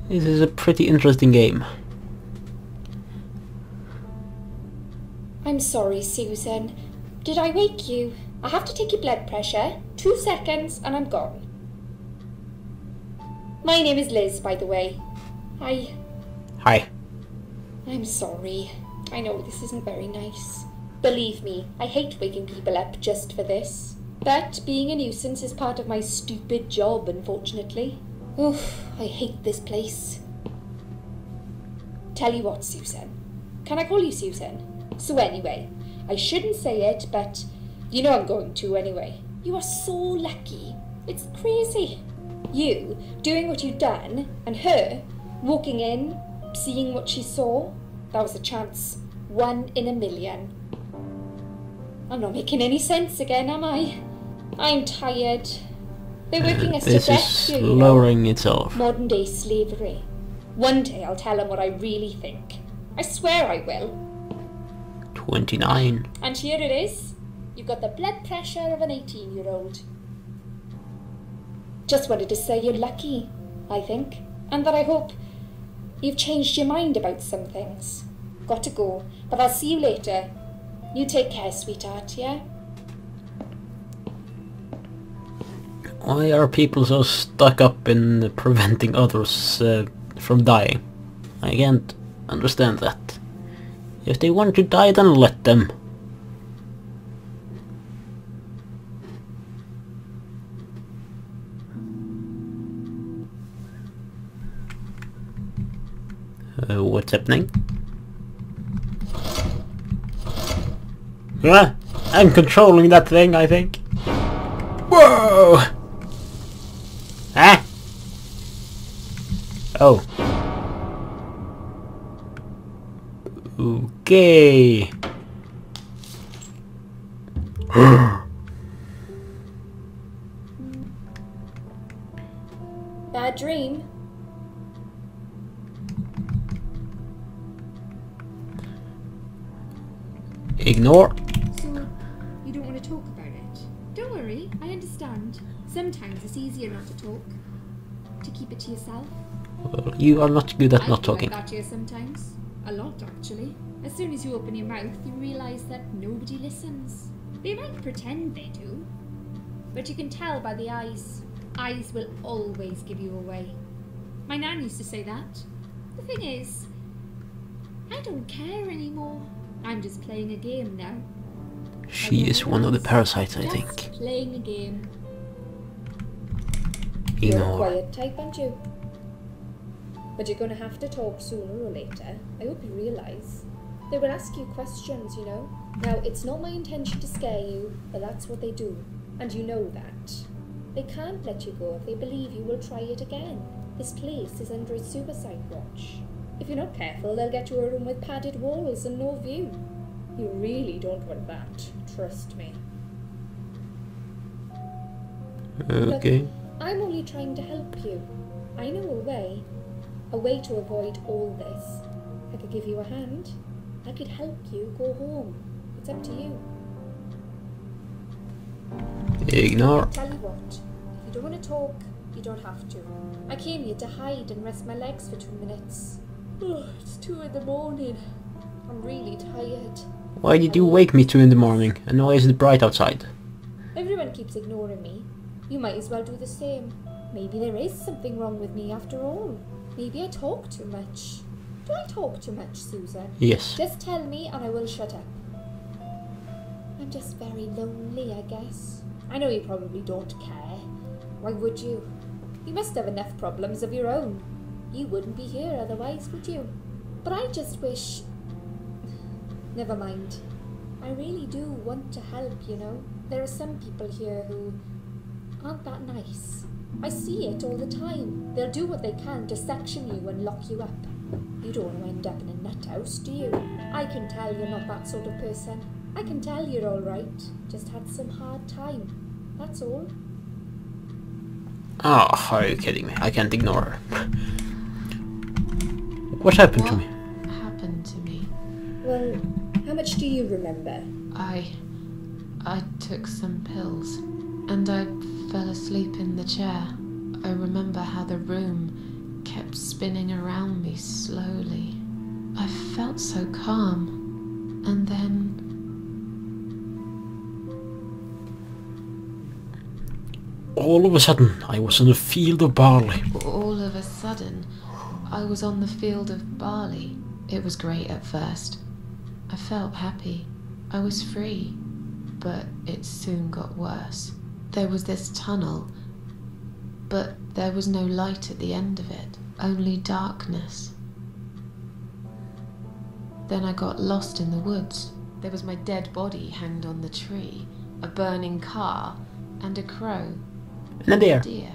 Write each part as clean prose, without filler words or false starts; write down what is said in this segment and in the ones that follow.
This is a pretty interesting game. I'm sorry, Susan. Did I wake you? I have to take your blood pressure. 2 seconds and I'm gone. My name is Liz, by the way. Hi. Hi. I'm sorry. I know this isn't very nice. Believe me, I hate waking people up just for this. But being a nuisance is part of my stupid job, unfortunately. Oof, I hate this place. Tell you what, Susan. Can I call you Susan? So anyway, I shouldn't say it, but you know I'm going to anyway. You are so lucky. It's crazy. You doing what you've done, and her walking in, seeing what she saw. That was a chance. 1 in a million. I'm not making any sense again, am I? I'm tired. They're working us to This death is here, you know. lowering itself. Modern day slavery. One day I'll tell them what I really think. I swear I will. 29. And here it is. You've got the blood pressure of an 18-year-old. Just wanted to say you're lucky, I think. And that I hope you've changed your mind about some things. Got to go, but I'll see you later. You take care, sweetheart, yeah? Why are people so stuck up in preventing others from dying? I can't understand that. If they want to die, then let them. What's happening? I'm controlling that thing, I think. Whoa! Ah! Oh. Okay. Bad dream? Ignore. So, you don't want to talk about it? Don't worry, I understand. Sometimes it's easier not to talk. To keep it to yourself. Well, you are not good at I not feel talking. like that here sometimes. A lot, actually. As soon as you open your mouth, you realise that nobody listens. They might pretend they do, but you can tell by the eyes. Eyes will always give you away. My nan used to say that. The thing is, I don't care anymore. I'm just playing a game now. She is one of the parasites, I think. Just playing a game. You're a Ignore. quiet type, aren't you? But you're going to have to talk sooner or later. I hope you realise. They will ask you questions, you know. Now, it's not my intention to scare you, but that's what they do. And you know that. They can't let you go if they believe you will try it again. This place is under a suicide watch. If you're not careful, they'll get you a room with padded walls and no view. You really don't want that, trust me. Okay. Look, I'm only trying to help you. I know a way to avoid all this. I could give you a hand. I could help you go home. It's up to you. Ignore. Tell you what, if you don't want to talk, you don't have to. I came here to hide and rest my legs for 2 minutes. Oh, it's 2 in the morning. I'm really tired. Why did you wake me 2 in the morning? And why is it bright outside? Everyone keeps ignoring me. You might as well do the same. Maybe there is something wrong with me after all. Maybe I talk too much. Do I talk too much, Susan? Yes. Just tell me and I will shut up. I'm just very lonely, I guess. I know you probably don't care. Why would you? You must have enough problems of your own. You wouldn't be here otherwise, would you? But I just wish... Never mind. I really do want to help, you know. There are some people here who aren't that nice. I see it all the time. They'll do what they can to section you and lock you up. You don't want to end up in a nut house, do you? I can tell you're not that sort of person. I can tell you're all right. Just had some hard time. That's all. Oh, are you kidding me? I can't ignore her. What happened to me? What happened to me? Well, how much do you remember? I took some pills and I fell asleep in the chair. I remember how the room kept spinning around me slowly. I felt so calm, and then all of a sudden, I was in a field of barley. all of a sudden, I was on the field of barley. It was great at first. I felt happy. I was free. But it soon got worse. There was this tunnel, but there was no light at the end of it, only darkness. Then I got lost in the woods. There was my dead body hanged on the tree, a burning car, and a crow. And a deer.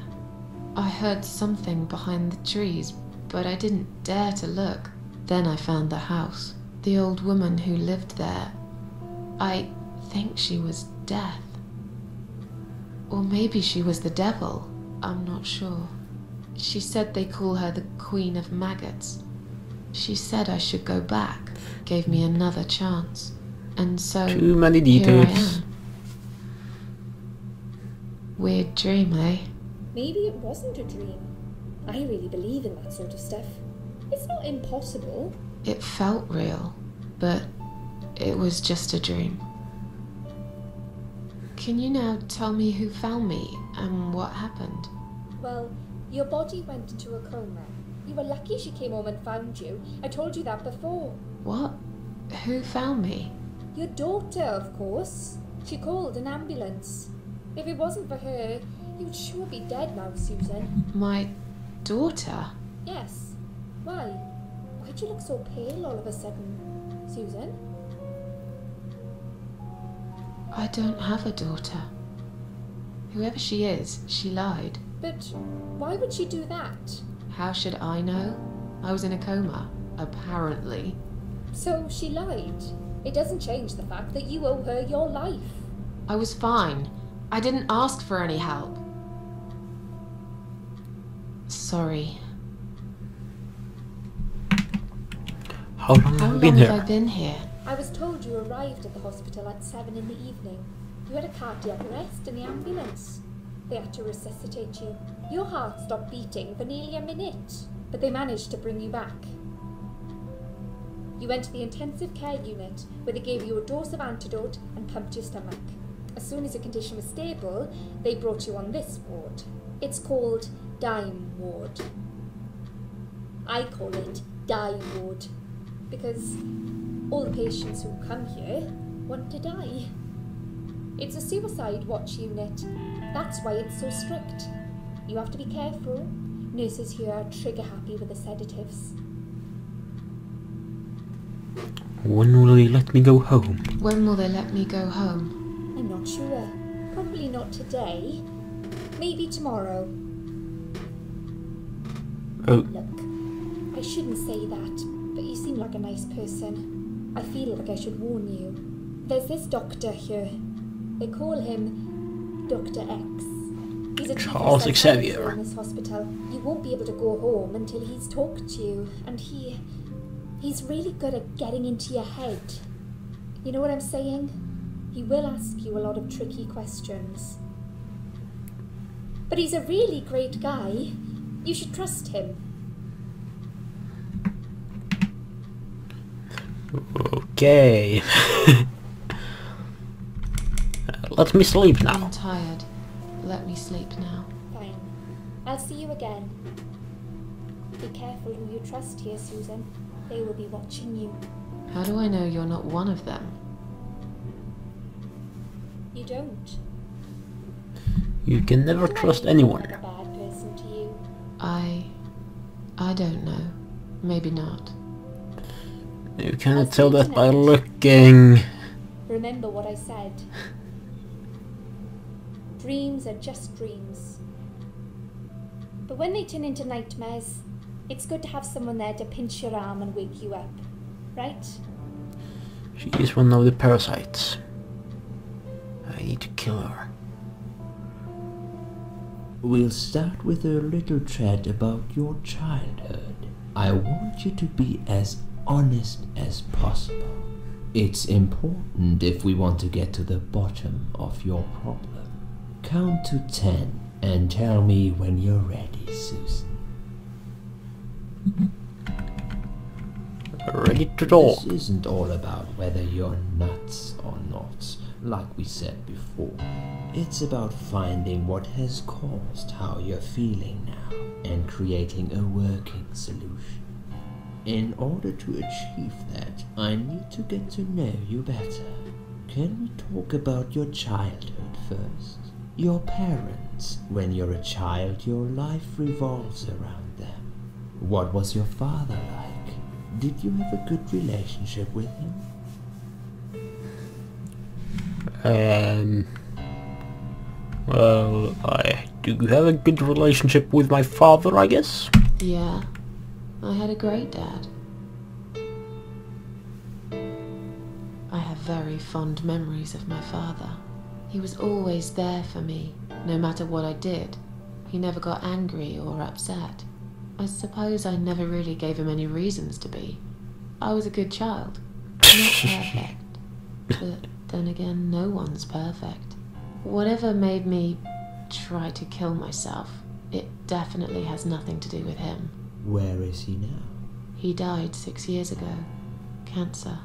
I heard something behind the trees, but I didn't dare to look. Then I found the house. The old woman who lived there. I think she was Death. Or maybe she was the devil. I'm not sure. She said they call her the Queen of Maggots. She said I should go back, gave me another chance. And so Too many here I details. am. Weird dream, eh? Maybe it wasn't a dream. I really believe in that sort of stuff. It's not impossible. It felt real, but it was just a dream. Can you now tell me who found me and what happened? Well, your body went into a coma. You were lucky she came home and found you. I told you that before. What? Who found me? Your daughter, of course. She called an ambulance. If it wasn't for her, you'd sure be dead now, Susan. My daughter? Yes. Why? Why'd you look so pale all of a sudden, Susan? I don't have a daughter. Whoever she is, she lied. But why would she do that? How should I know? I was in a coma, apparently. So she lied. It doesn't change the fact that you owe her your life. I was fine. I didn't ask for any help. Sorry. How long How have you long been have here? I been here? I was told you arrived at the hospital at 7 in the evening. You had a cardiac arrest in the ambulance. They had to resuscitate you. Your heart stopped beating for nearly a minute, but they managed to bring you back. You went to the intensive care unit, where they gave you a dose of antidote and pumped your stomach. As soon as your condition was stable, they brought you on this ward. It's called Dime Ward. I call it Die Ward, because all the patients who come here want to die. It's a suicide watch unit. That's why it's so strict. You have to be careful. Nurses here are trigger happy with the sedatives. When will they let me go home? When will they let me go home? I'm not sure. Probably not today. Maybe tomorrow. Oh, Look, I shouldn't say that, but you seem like a nice person. I feel like I should warn you. There's this doctor here. They call him Dr. X. He's a Charles chief Xavier. in this hospital. You won't be able to go home until he's talked to you, and he's really good at getting into your head. You know what I'm saying? He will ask you a lot of tricky questions. But he's a really great guy. You should trust him. okay. Let me sleep now. I'm tired. Let me sleep now. Fine. I'll see you again. Be careful who you trust here, Susan. They will be watching you. How do I know you're not one of them? You don't. You can never trust anyone. I'm a bad person to you. I don't know. Maybe not. You cannot tell that by looking. Remember what I said. Dreams are just dreams. But when they turn into nightmares, it's good to have someone there to pinch your arm and wake you up, right? She is one of the parasites. I need to kill her. We'll start with a little chat about your childhood. I want you to be as honest as possible. It's important if we want to get to the bottom of your problem. Count to 10 and tell me when you're ready, Susan. Ready to talk. This isn't all about whether you're nuts or not, like we said before. It's about finding what has caused how you're feeling now and creating a working solution. In order to achieve that, I need to get to know you better. Can we talk about your childhood first? Your parents. When you're a child, your life revolves around them. What was your father like? Did you have a good relationship with him? Well, I do have a good relationship with my father, I guess. Yeah, I had a great dad. I have very fond memories of my father. He was always there for me, no matter what I did. He never got angry or upset. I suppose I never really gave him any reasons to be. I was a good child. Not perfect. But then again, no one's perfect. Whatever made me try to kill myself, it definitely has nothing to do with him. Where is he now? He died 6 years ago. Cancer.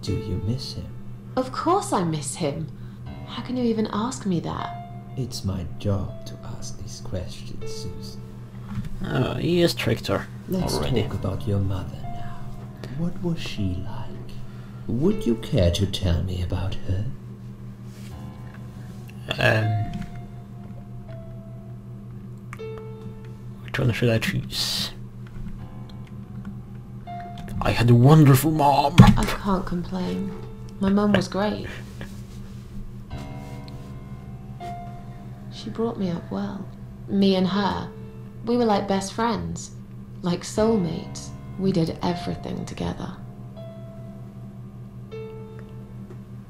Do you miss him? Of course I miss him. How can you even ask me that? It's my job to ask these questions, Susan. He has tricked her Let's already. talk about your mother now. What was she like? Would you care to tell me about her? Which one should I choose? I had a wonderful mom. I can't complain. My mum was great. She brought me up well. Me and her, we were like best friends, like soulmates. We did everything together.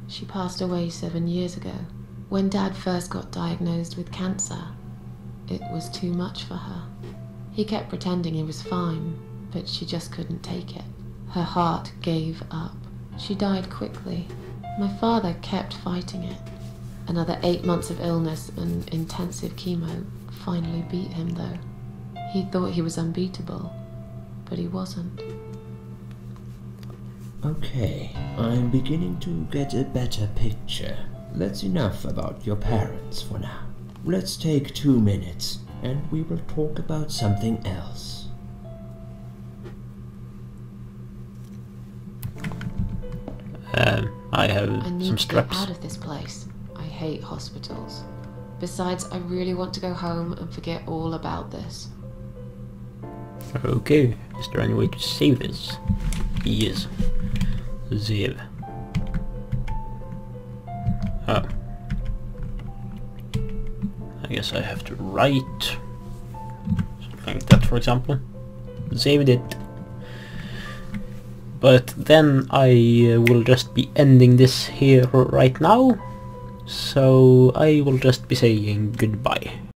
She passed away 7 years ago. When Dad first got diagnosed with cancer, it was too much for her. He kept pretending he was fine, but she just couldn't take it. Her heart gave up. She died quickly. My father kept fighting it. Another 8 months of illness and intensive chemo finally beat him though. He thought he was unbeatable, but he wasn't. Okay, I'm beginning to get a better picture. That's enough about your parents for now. Let's take 2 minutes and we will talk about something else. I have I need some to straps. get out of this place. I hate hospitals. Besides, I really want to go home and forget all about this. Okay, is there any way to save this? Yes. Save. Oh. I guess I have to write something like that, for example. Saved it. But then I will just be ending this here right now. So I will just be saying goodbye.